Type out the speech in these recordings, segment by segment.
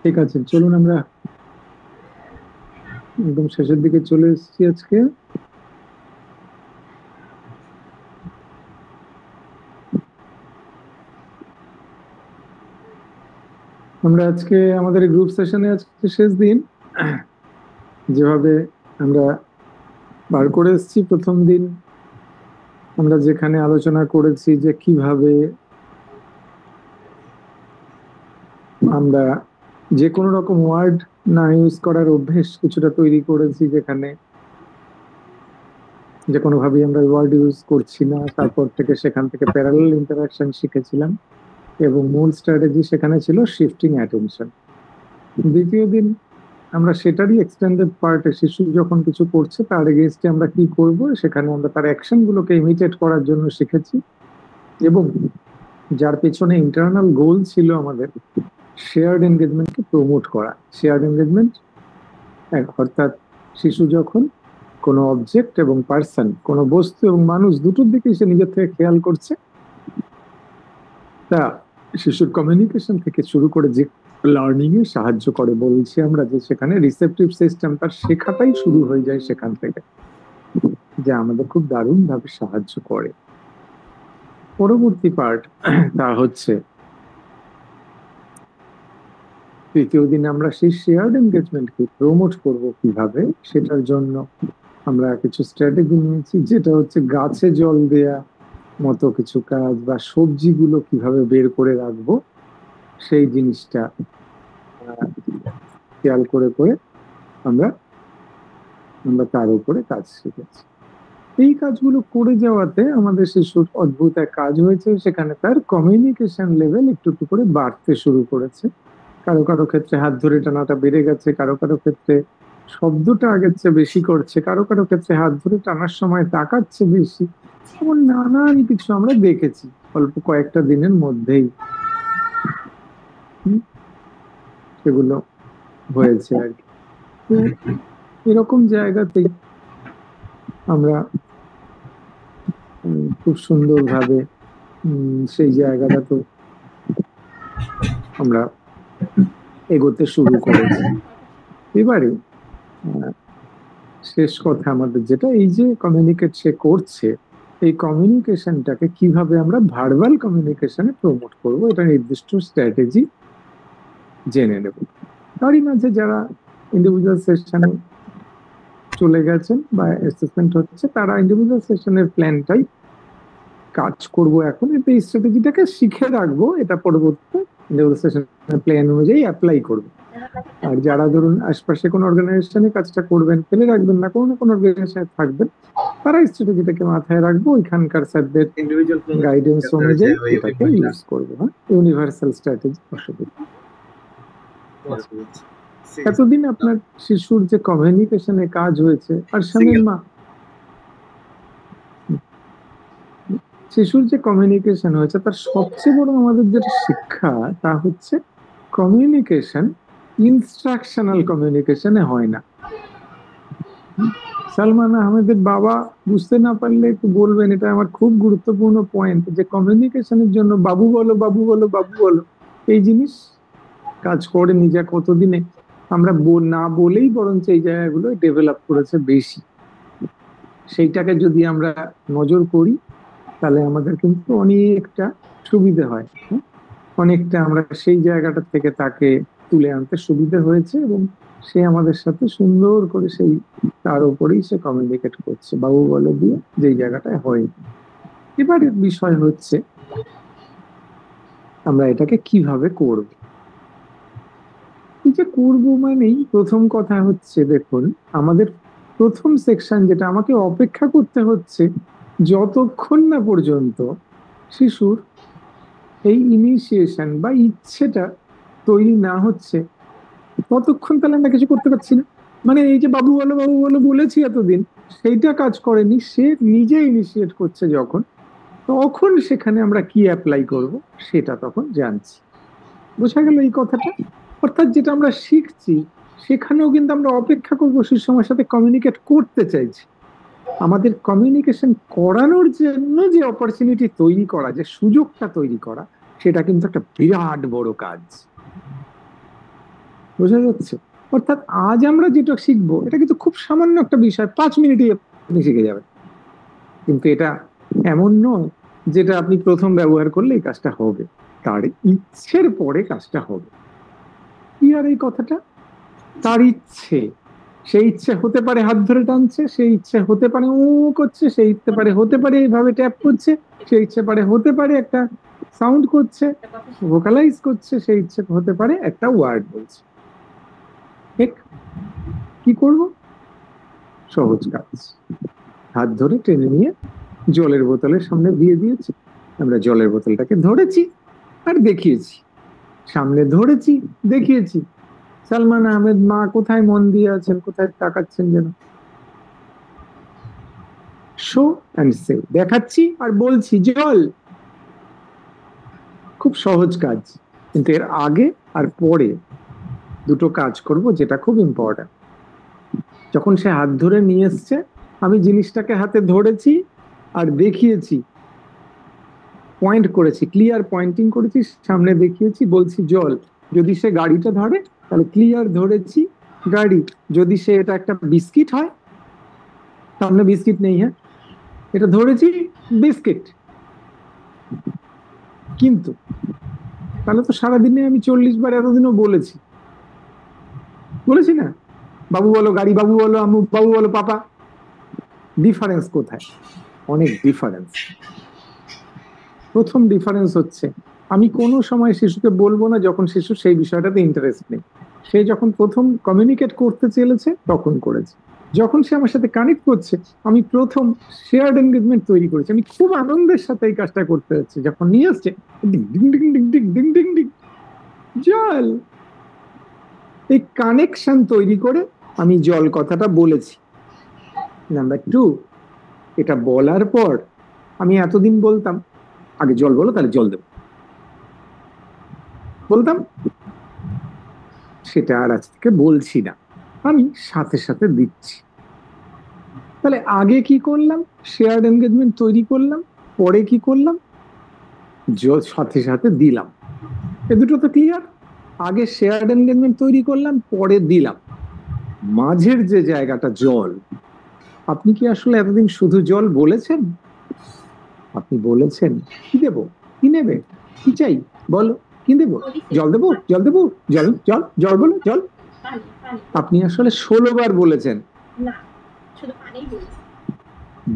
ঠিক আছে, চলুন আমরা একদম শেষের দিকে চলে এসেছি আজকে। আমরা আজকে আমাদের গ্রুপ সেশনে আজকে শেষ দিন। যেভাবে আমরা বার করে এসেছি, প্রথম দিন আমরা যেখানে আলোচনা করেছি যে কিভাবে আমরা যে কোনো রকম ওয়ার্ড না ইউজ করার অভ্যেস কিছুটা তৈরি করেছি, যেখানে যে কোনোভাবেই আমরা ওয়ার্ড ইউজ করছি না। তারপর থেকে সেখান থেকে প্যারালাল ইন্টারাকশন শিখেছিলাম এবং মূল স্ট্র্যাটেজি সেখানে ছিল শিফটিং অ্যাটেনশন। দ্বিতীয় দিন আমরা সেটারই এক্সটেন্ডেড পার্টে শিশু যখন কিছু করছে তার এগেইনস্টে আমরা কি করব সেখানে আমরা তার অ্যাকশন গুলোকে ইমিটেট করার জন্য শিখেছি, এবং যার পেছনে ইন্টারনাল গোল ছিল আমাদের শেয়ার্ড এনগেজমেন্টকে প্রমোট করা। শেয়ার্ড এনগেজমেন্ট অর্থাৎ শিশু যখন কোনো অবজেক্ট এবং পার্সন, কোনো বস্তু এবং মানুষ দুটোর দিকেই সে নিজের থেকে খেয়াল করছে, তা শিশুর কমিউনিকেশন থেকে শুরু করে যে লার্নিং এ সাহায্য করে। বলছি আমরা যে সেখানে রিসেপটিভ সিস্টেম, তার শেখাটাই শুরু হয়ে যায় সেখান থেকে, যা আমাদের খুব দারুণ ভাবে সাহায্য করে। পরবর্তী পার্ট তা হচ্ছে তৃতীয় দিনে আমরা সেই শেয়ার্ড এনগেজমেন্টকে প্রমোট করব কিভাবে, সেটার জন্য আমরা কিছু স্ট্র্যাটেজি নিয়েছি, যেটা হচ্ছে গাছে জল দেয়া মতো কিছু কাজ, বা সবজিগুলো কিভাবে বের করে রাখবো সেই জিনিসটা খেয়াল করে করে আমরা তার উপরে কাজ শিখেছি। এই কাজগুলো করে যাওয়াতে আমাদের শিশুর অদ্ভুত এক কাজ হয়েছে, সেখানে তার কমিউনিকেশন লেভেল একটু একটু করে বাড়তে শুরু করেছে। কারো কারো ক্ষেত্রে হাত ধরে টানাটা বেড়ে গেছে, কারো কারো ক্ষেত্রে শব্দটা আগের চেয়ে বেশি করছে, কারো কারো ক্ষেত্রে হাত ধরে টানার সময় তাকাচ্ছে বেশি। এমন নানান কিছু আমরা দেখেছি অল্প কয়েকটা দিনের মধ্যেই সেগুলো হয়েছে আর কি। তো এরকম জায়গাতেই আমরা খুব সুন্দরভাবে সেই জায়গাটা তো আমরা এগোতে শুরু করেছি। এবারে শেষ কথা আমাদের যেটা, এই যে কমিউনিকেট সে করছে, এই কমিউনিকেশনটাকে কিভাবে আমরা ভার্বাল কমিউনিকেশনে প্রমোট করব, এটা নির্দিষ্ট স্ট্র্যাটেজি জেনে নেব। তারই মাঝে যারা ইন্ডিভিজুয়াল সেশনে চলে গেছেন বা অ্যাসেসমেন্ট হচ্ছে, তারা ইন্ডিভিজুয়াল সেশনের প্ল্যানটাই কাজ করব এখন। এই স্ট্র্যাটেজিটাকে শিখে রাখবো, এটা পরবর্তীতে ইন্ডিভিজুয়াল সেশনের প্ল্যান অনুযায়ী অ্যাপ্লাই করব। আর যারা ধরুন আশপাশে কোনো অর্গানাইজেশনে কাজটা করবেন, ফেলে রাখবেন না, কোনো না কোনো অর্গানাইজেশনে থাকবেন, তারা স্ট্র্যাটেজিটাকে মাথায় রাখবো, ওইখানকার স্যারদের গাইডেন্স অনুযায়ী এটাকে ইউজ করবো। হ্যাঁ, ইউনিভার্সাল স্ট্র্যাটেজি অসুবিধা। এতদিন আপনার শিশুর যে কমিউনিকেশনে কাজ হয়েছে, আর স্বামীর মা, শিশুর যে কমিউনিকেশন হয়েছে তার সবচেয়ে বড় আমাদের যেটা শিক্ষা, তা হচ্ছে কমিউনিকেশন ইনস্ট্রাকশনাল কমিউনিকেশনে হয় না। সালমান আহমেদের বাবা বুঝতে না পারলে একটু বলবেন, এটা আমার খুব গুরুত্বপূর্ণ পয়েন্ট, যে কমিউনিকেশনের জন্য বাবু বলো বাবু বলো বাবু বলো এই জিনিস কাজ করেনি। যা কতদিনে আমরা না বলেই বরঞ্চ এই জায়গাগুলো ডেভেলপ করেছে বেশি। সেইটাকে যদি আমরা নজর করি তাহলে আমাদের কিন্তু অনেকটা সুবিধা হয়, অনেকটা আমরা সেই জায়গাটা থেকে তাকে তুলে আনতে সুবিধা হয়েছে, এবং সে আমাদের সাথে সুন্দর করে সেই তার উপরেই সে কমিউনিকেট করছে বাবু বলে দিয়ে, যেই জায়গাটায় হয়। এবারের বিষয় হচ্ছে আমরা এটাকে কিভাবে করব। এই যে করবো মানেই প্রথম কথা হচ্ছে, দেখুন আমাদের প্রথম সেকশন যেটা, আমাকে অপেক্ষা করতে হচ্ছে যতক্ষণ না পর্যন্ত শিশুর এই ইনিশিয়েশন বা ইচ্ছেটা তৈরি না হচ্ছে, ততক্ষণ তাহলে আমরা কিছু করতে পারছি না। মানে এই যে বাবু বলো বলেছি এতদিন, সেইটা কাজ করেনি। সে নিজে ইনিশিয়েট করছে যখন, তখন সেখানে আমরা কি অ্যাপ্লাই করব সেটা তখন জানছি। বোঝা গেল এই কথাটা? অর্থাৎ যেটা আমরা শিখছি সেখানেও কিন্তু আমরা অপেক্ষা করবো, সেই সময়ের সাথে কমিউনিকেট করতে চাইছি। আমাদের কমিউনিকেশন করানোর জন্য যে অপরচুনিটি তৈরি করা, যে সুযোগটা তৈরি করা, সেটা কিন্তু একটা বিরাট বড় কাজ। বোঝা যাচ্ছে? অর্থাৎ আজ আমরা যেটা শিখবো এটা কিন্তু খুব সামান্য একটা বিষয়, 5 মিনিটে আপনি শিখে যাবেন, কিন্তু এটা এমন নয় যেটা আপনি প্রথম ব্যবহার করলে এই কাজটা হবে, তার ইচ্ছের পরে কাজটা হবে। কি আর এই কথাটা, তার ইচ্ছে, সেই ইচ্ছে হতে পারে হাত ধরে টানছে, সেই ইচ্ছে হতে পারে ও করছে, সেই ইচ্ছে পারে হতে পারে এইভাবে ট্যাপ করছে, সেই ইচ্ছে পারে হতে পারে একটা সাউন্ড করছে, ভোকালাইজ করছে, সেই ইচ্ছে হতে পারে একটা ওয়ার্ড বলছে। ঠিক কি করব? সহজ কাজ, হাত ধরে টেনে নিয়ে জলের বোতলের সামনে দিয়ে দিয়েছি, আমরা জলের বোতলটাকে ধরেছি আর দেখিয়েছি, সামনে ধরেছি দেখিয়েছি। সালমান আহমেদ মা কোথায় মন দিয়ে আছেন, কোথায় তাকাচ্ছেন যেন, শো অ্যান্ড সে, দেখাচ্ছি আর বলছি জল। খুব সহজ কাজ, কিন্তু এর আগে আর পরে দুটো কাজ করব যেটা খুব ইম্পর্টেন্ট। যখন সে হাত ধরে নিয়ে এসছে, আমি জিনিসটাকে হাতে ধরেছি আর দেখিয়েছি, পয়েন্ট করেছি, ক্লিয়ার পয়েন্টিং করেছি, সামনে দেখিয়েছি, বলছি জল। যদি সে গাড়িটা ধরে তাহলে ক্লিয়ার ধরেছি গাড়ি। যদি সে এটা একটা বিস্কিট হয়, সামনে বিস্কিট নেই, হ্যাঁ এটা ধরেছি বিস্কিট। কিন্তু তাহলে তো সারাদিনে আমি 40 বার এতদিনও বলেছি, বলেছি না, বাবু বলো গাড়ি, বাবু বলো আম্মু, বাবু বলো পাপা। ডিফারেন্স কোথায়? অনেক ডিফারেন্স। প্রথম ডিফারেন্স হচ্ছে, আমি কোনো সময় শিশুকে বলবো না যখন শিশু সেই বিষয়টাতে ইন্টারেস্ট নেই। সে যখন প্রথম কমিউনিকেট করতে চেয়েছে তখন করেছে, যখন সে আমার সাথে কানেক্ট করছে আমি প্রথম শেয়ার্ড এনগেজমেন্ট তৈরি করেছি, আমি খুব আনন্দের সাথে এই কাজটা করতে হচ্ছে। যখন নিয়ে আসছে ding ding ding ding ding ding ding ding জল, এই কানেকশন তৈরি করে আমি জল কথাটা বলেছি। নাম্বার 2, এটা বলার পর আমি এতদিন বলতাম আগে জল বলো তাহলে জল দেবো, বলতাম, সেটা আর আজ থেকে বলছি না, আমি সাথে সাথে দিচ্ছি। তাহলে আগে কি করলাম? শেয়ার্ড এনগেজমেন্ট তৈরি করলাম, পরে কি করলাম? সাথে সাথে দিলাম। এ দুটো তো ক্লিয়ার। আগে শেয়ার্ড এনগেজমেন্ট তৈরি করলাম, পরে দিলাম। মাঝের যে জায়গাটা জল, আপনি কি আসলে এতদিন শুধু জল বলেছেন? আপনি বলেছেন কি দেব, কি নেবে, কি চাই বলো, কি দেবো, জল দেবো, জল দেবো, জল জল জল বলো জল। আপনি আসলে 16 বার বলেছেন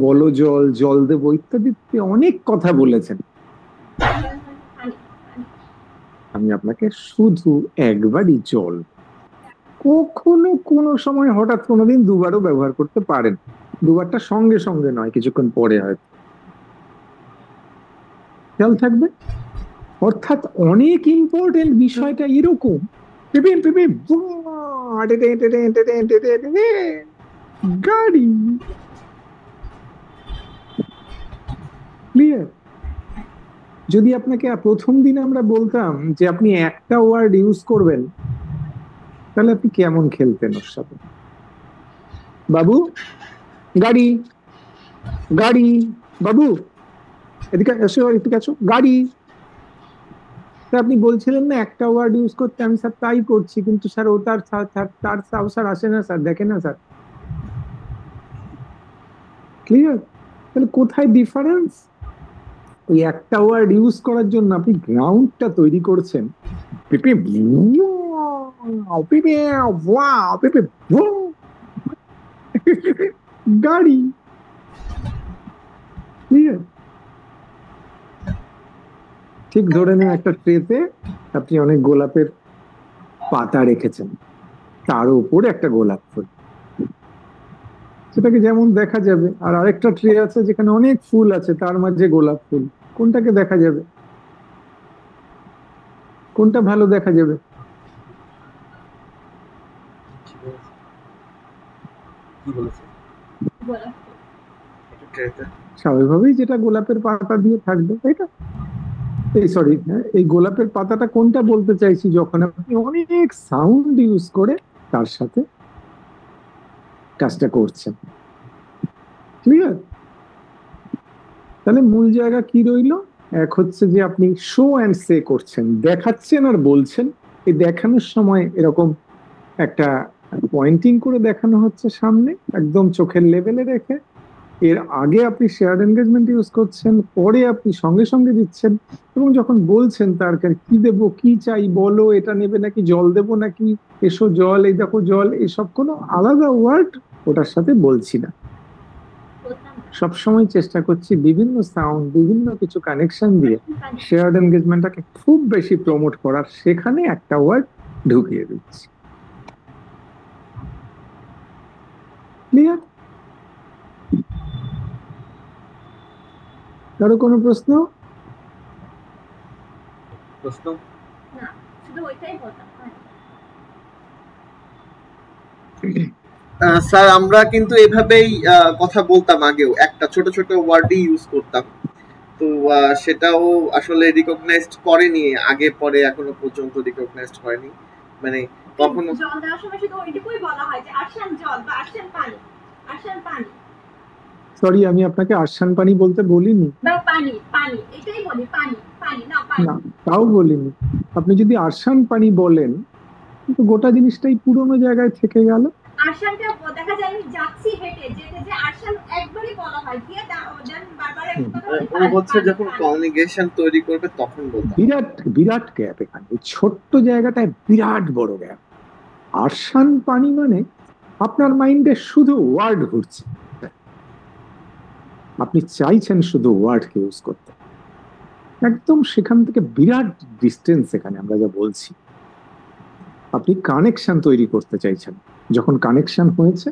বলো জল, জল দেবো ইত্যাদি অনেক কথা বলেছেন। আমি আপনাকে শুধু একবারই জল, কখনো কোনো সময় হঠাৎ কোনোদিন দুবারও ব্যবহার করতে পারেন, দুবারটা সঙ্গে সঙ্গে নয়, কিছুক্ষণ পরে হয়তো। খেয়াল থাকবে। অর্থাৎ অনেক ইম্পর্টেন্ট বিষয়টা এরকম, গাড়ি। ক্লিয়ার? যদি আপনাকে প্রথম দিনে আমরা বলতাম যে আপনি একটা ওয়ার্ড ইউজ করবেন, তাহলে আপনি কেমন খেলতেন ওর সাথে? বাবু গাড়ি, গাড়ি, বাবু এদিকে এসো, এদিকে আছো, গাড়ি। তা আপনি বলছিলেন না একটা ওয়ার্ড ইউজ করতে, আমি স্যার তাই করছি, কিন্তু স্যার ও তার তার স্যার আসে না স্যার, দেখে না স্যার। ক্লিয়ার? তাহলে কোথায় ডিফারেন্স? ওই একটা ওয়ার্ড ইউজ করার জন্য আপনি গ্রাউন্ডটা তৈরি করছেন, পেপে পেপে পেপে গাড়ি। ক্লিয়ার? ঠিক ধরে নিন একটা ট্রেতে আপনি অনেক গোলাপের পাতা রেখেছেন, তার উপরে একটা গোলাপ ফুল, সেটাকে যেমন দেখা যাবে। আর আরেকটা ট্রে আছে যেখানে অনেক ফুল আছে, তার মাঝে গোলাপ ফুল, কোনটাকে দেখা যাবে? কোনটা ভালো দেখা যাবে? স্বাভাবিকভাবেই যেটা গোলাপের পাতা দিয়ে থাকবে, তাই না? এই সরি, এই গোলাপের পাতাটা কোনটা বলতে চাইছি, যখন আপনি অনেক সাউন্ড ইউজ করে তার সাথে কাজটা করছেন। ক্লিয়ার? তাহলে মূল জায়গা কি রইলো? এক হচ্ছে যে আপনি শো অ্যান্ড সে করছেন, দেখাচ্ছেন আর বলছেন। এই দেখানোর সময় এরকম একটা পয়েন্টিং করে দেখানো হচ্ছে সামনে, একদম চোখের লেভেলে রেখে। এর আগে আপনি শেয়ার্ড এনগেজমেন্ট ইউজ করছেন, পরে আপনি সঙ্গে সঙ্গে দিচ্ছেন, এবং যখন বলছেন তার কি দেবো, কি চাই বলো, এটা নেবে নাকি, জল দেবো নাকি, এসো জল, এই দেখো জল, এসব কোনো আলাদা ওয়ার্ড ওটার সাথে বলছি না। সবসময় চেষ্টা করছি বিভিন্ন সাউন্ড, বিভিন্ন কিছু কানেকশন দিয়ে শেয়ার্ড এনগেজমেন্টটাকে খুব বেশি প্রমোট করার, সেখানে একটা ওয়ার্ড ঢুকিয়ে দিচ্ছি। ক্লিয়ার? কারো কোনো প্রশ্ন? প্রশ্ন না, শুধু ওইটাই বলতাম। স্যার আমরা কিন্তু এভাবেই কথা বলতাম আগেও, একটা ছোট ছোট ওয়ার্ডই ইউজ করতাম, তো সেটাও আসলে রিকগনাইজড করেনি আগে পরে, এখনো পর্যন্ত রিকগনাইজড হয়নি, মানে কখনো জল দেওয়ার সময় শুধু ওইটুকুই বলা হয় যে আরশান জল বা আরশান পানি, আরশান পানি। সরি, আমি আপনাকে আরশান পানি বলতে বলিনি। বা পানি, পানি এটাই বলি, পানি পানি না পানি না, তাও বলিনি। আপনি যদি আরশান পানি বলেন তো গোটা জিনিসটাই পুরোনো জায়গায় থেকে গেল। আরশানটা দেখা যায় আমি যাচ্ছি হেঁটে, যেতে যে আরশান একবারই বলা হয়, দিয়ে দেন বারবার এক কথা উনি হচ্ছে যখন কমিউনিকেশন তৈরি করবে তখন বলতাম। বিরাট বিরাট গ্যাপ এখানে, ছোট্ট জায়গাটায় বিরাট বড় গ্যাপ। আরশান পানি মানে আপনার মাইন্ডে শুধু ওয়ার্ড ঘুরছে, আপনি চাইছেন শুধু ওয়ার্ডকে ইউজ করতে, একদম সেখান থেকে বিরাট ডিস্টেন্স। এখানে আমরা যা বলছি, আপনি কানেকশন তৈরি করতে চাইছেন, যখন কানেকশন হয়েছে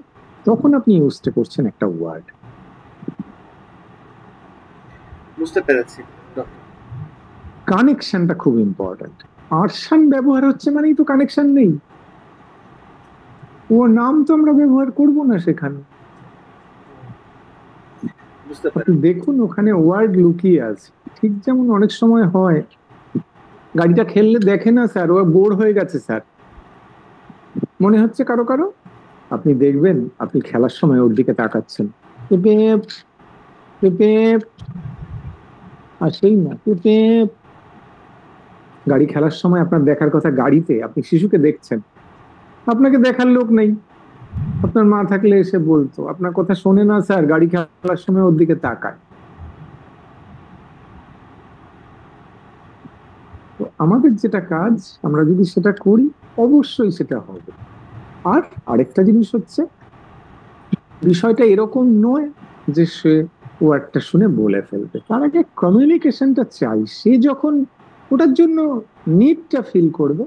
তখন আপনি ইউজটা করছেন একটা ওয়ার্ড। বুঝতে পেরেছি। কানেকশনটা খুব ইম্পর্টেন্ট। আরশান ব্যবহার হচ্ছে মানেই তো কানেকশন নেই, ও নাম তো আমরা ব্যবহার করব না সেখানে। আপনি দেখুন ওখানে ওয়ার্ড লুকিয়ে আছে। ঠিক যেমন অনেক সময় হয়, গাড়িটা খেললে দেখে না স্যার, ও বোর হয়ে গেছে স্যার, মনে হচ্ছে কারো কারো। আপনি দেখবেন আপনি খেলার সময় ওর দিকে তাকাচ্ছেন, আসেই না। গাড়ি খেলার সময় আপনার দেখার কথা গাড়িতে, আপনি শিশুকে দেখছেন, আপনাকে দেখার লোক নেই, আপনার মা থাকলে এসে বলতো, আপনার কথা শোনে না স্যার, গাড়ি খেলার সময় ওর দিকে তাকায়। তো আমাদের যেটা কাজ, আমরা যদি সেটা করি অবশ্যই সেটা হবে। আর আরেকটা জিনিস হচ্ছে, বিষয়টা এরকম নয় যে সে ওয়ার্ডটা শুনে বলে ফেলবে, তার আগে কমিউনিকেশনটা চাই। সে যখন ওটার জন্য নিডটা ফিল করবে